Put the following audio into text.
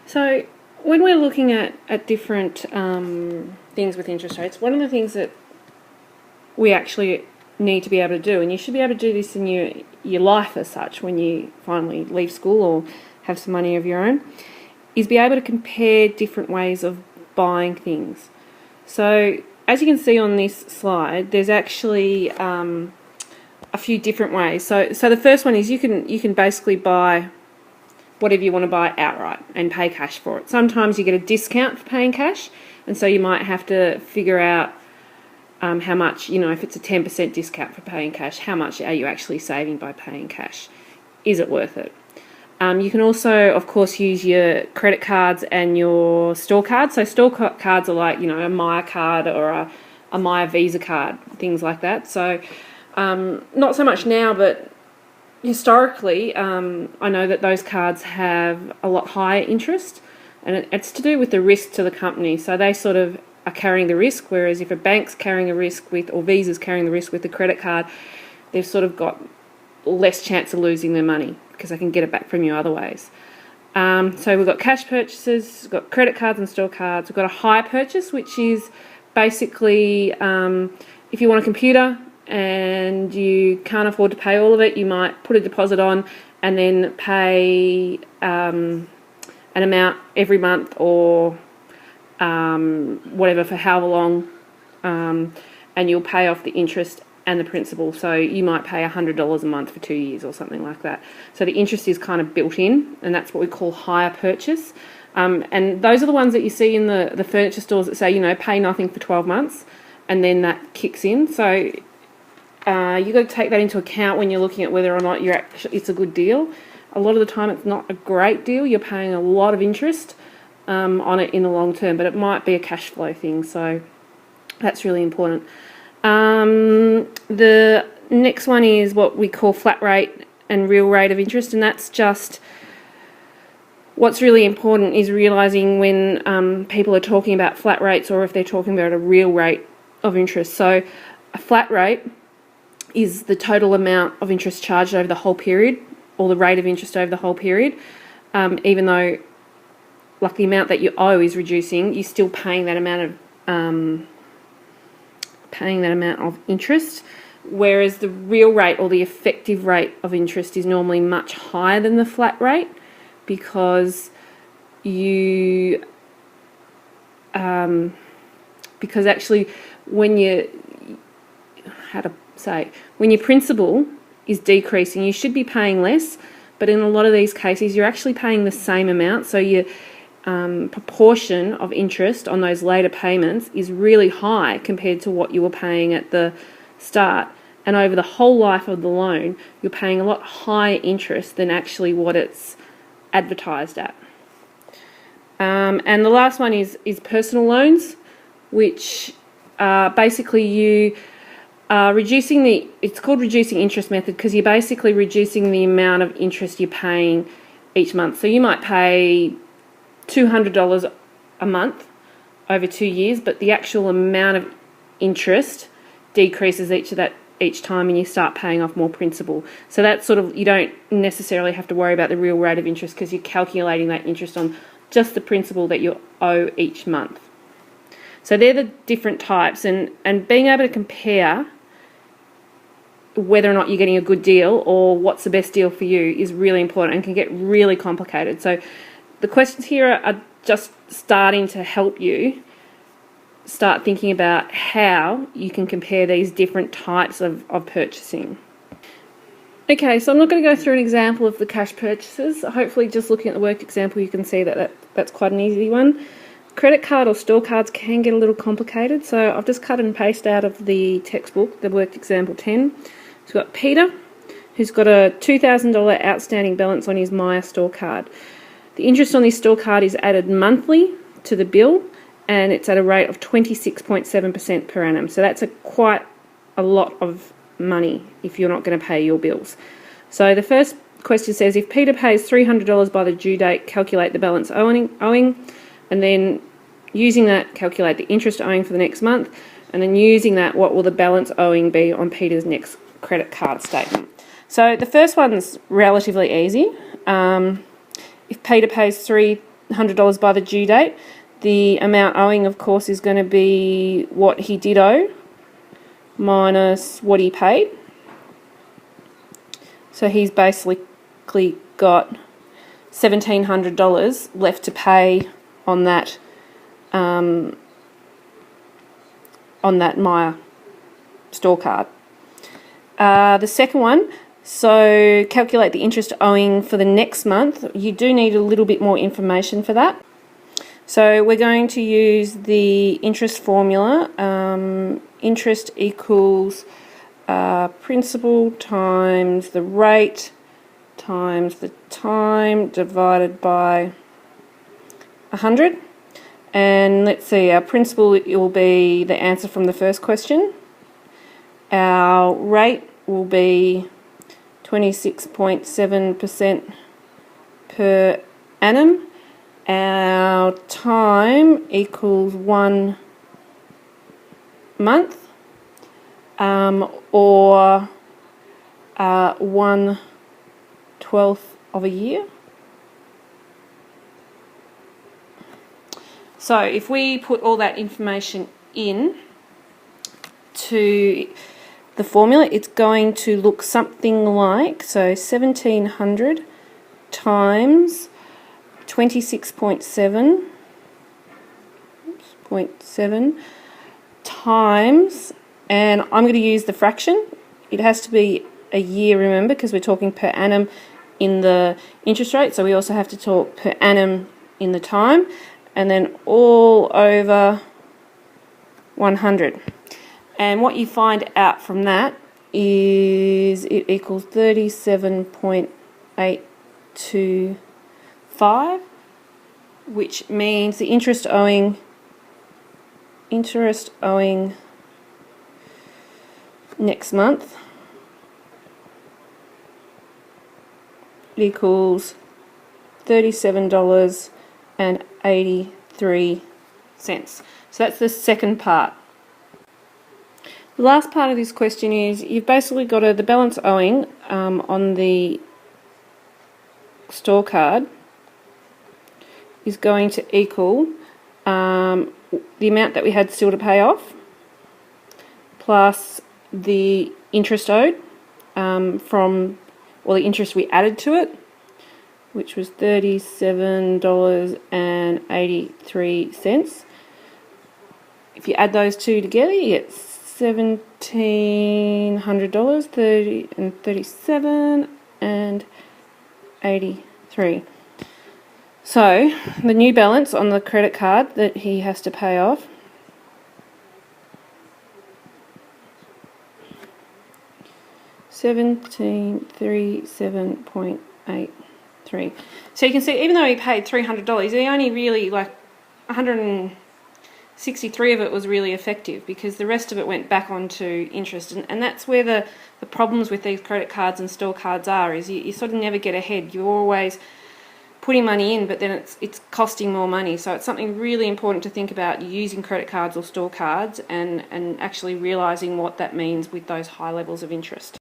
So when we're looking at different things with interest rates, one of the things that we actually need to be able to do, and you should be able to do this in your life as such when you finally leave school or have some money of your own, is be able to compare different ways of buying things. So as you can see on this slide, there's actually a few different ways. So the first one is you can basically buy whatever you want to buy outright and pay cash for it. Sometimes you get a discount for paying cash, and so you might have to figure out how much, if it's a 10% discount for paying cash, how much are you actually saving by paying cash? Is it worth it? You can also, of course, use your credit cards and your store cards. So store cards are like, a Maya card or a Maya Visa card, things like that. So not so much now, but historically, I know that those cards have a lot higher interest, and it's to do with the risk to the company. So they sort of are carrying the risk, whereas if a bank's carrying a risk with, or Visa's carrying the risk with the credit card, they've sort of got less chance of losing their money because they can get it back from you other ways. So we've got cash purchases, we've got credit cards and store cards. We've got a hire purchase, which is basically if you want a computer and you can't afford to pay all of it, you might put a deposit on and then pay an amount every month or whatever for however long, and you'll pay off the interest and the principal. So you might pay $100 a month for 2 years or something like that. So the interest is kind of built in, and that's what we call hire purchase. And those are the ones that you see in the furniture stores that say, pay nothing for 12 months, and then that kicks in. So you've got to take that into account when you're looking at whether or not it's a good deal. A lot of the time it's not a great deal. You're paying a lot of interest on it in the long term, but it might be a cash flow thing, so that's really important. The next one is what we call flat rate and real rate of interest, and that's just what's really important is realising when people are talking about flat rates or if they're talking about a real rate of interest. So a flat rate is the total amount of interest charged over the whole period, or the rate of interest over the whole period, even though like the amount that you owe is reducing, you're still paying that amount of interest, whereas the real rate or the effective rate of interest is normally much higher than the flat rate, because actually when your principal is decreasing, you should be paying less, but in a lot of these cases you're actually paying the same amount, so your proportion of interest on those later payments is really high compared to what you were paying at the start, and over the whole life of the loan you're paying a lot higher interest than actually what it's advertised at. And the last one is personal loans, which basically you are reducing it's called reducing interest method, because you're basically reducing the amount of interest you're paying each month. So you might pay $200 a month over 2 years, but the actual amount of interest decreases each time, and you start paying off more principal. So that's sort of, you don't necessarily have to worry about the real rate of interest, because you're calculating that interest on just the principal that you owe each month. So they're the different types, and being able to compare whether or not you're getting a good deal or what's the best deal for you is really important and can get really complicated. So the questions here are just starting to help you start thinking about how you can compare these different types of purchasing. Okay, so I'm not going to go through an example of the cash purchases. Hopefully just looking at the work example you can see that's quite an easy one. Credit card or store cards can get a little complicated, so I've just cut and pasted out of the textbook, the worked example 10. So we've got Peter, who's got a $2,000 outstanding balance on his Maya store card. The interest on this store card is added monthly to the bill, and it's at a rate of 26.7% per annum. So that's quite a lot of money if you're not going to pay your bills. So the first question says, if Peter pays $300 by the due date, calculate the balance owing, and then using that, calculate the interest owing for the next month, and then using that, what will the balance owing be on Peter's next credit card statement? So the first one's relatively easy. If Peter pays $3 $100 by the due date. The amount owing, of course, is going to be what he did owe minus what he paid. So he's basically got $1,700 left to pay on that Myer store card. The second one, so calculate the interest owing for the next month. You do need a little bit more information for that. So we're going to use the interest formula. Interest equals principal times the rate times the time divided by 100. And let's see, our principal, it will be the answer from the first question. Our rate will be 26.7% per annum. Our time equals 1 month, or 1/12 of a year. So if we put all that information in to the formula, it's going to look something like, so 1,700 times 26.7 times, and I'm going to use the fraction. It has to be a year, remember, because we're talking per annum in the interest rate, so we also have to talk per annum in the time, and then all over 100. And what you find out from that is it equals 37.825, which means the interest owing next month equals $37.83. So that's the second part. The last part of this question is you've basically got the balance owing on the store card is going to equal the amount that we had still to pay off plus the interest owed the interest we added to it, which was $37.83. If you add those two together, you get $1,700, 37 and 83. So the new balance on the credit card that he has to pay off $1,737.83. So you can see, even though he paid $300, he only really, like, 163 of it was really effective, because the rest of it went back onto interest. And that's where the problems with these credit cards and store cards are, is you sort of never get ahead. You're always putting money in, but then it's costing more money. So it's something really important to think about using credit cards or store cards and actually realising what that means with those high levels of interest.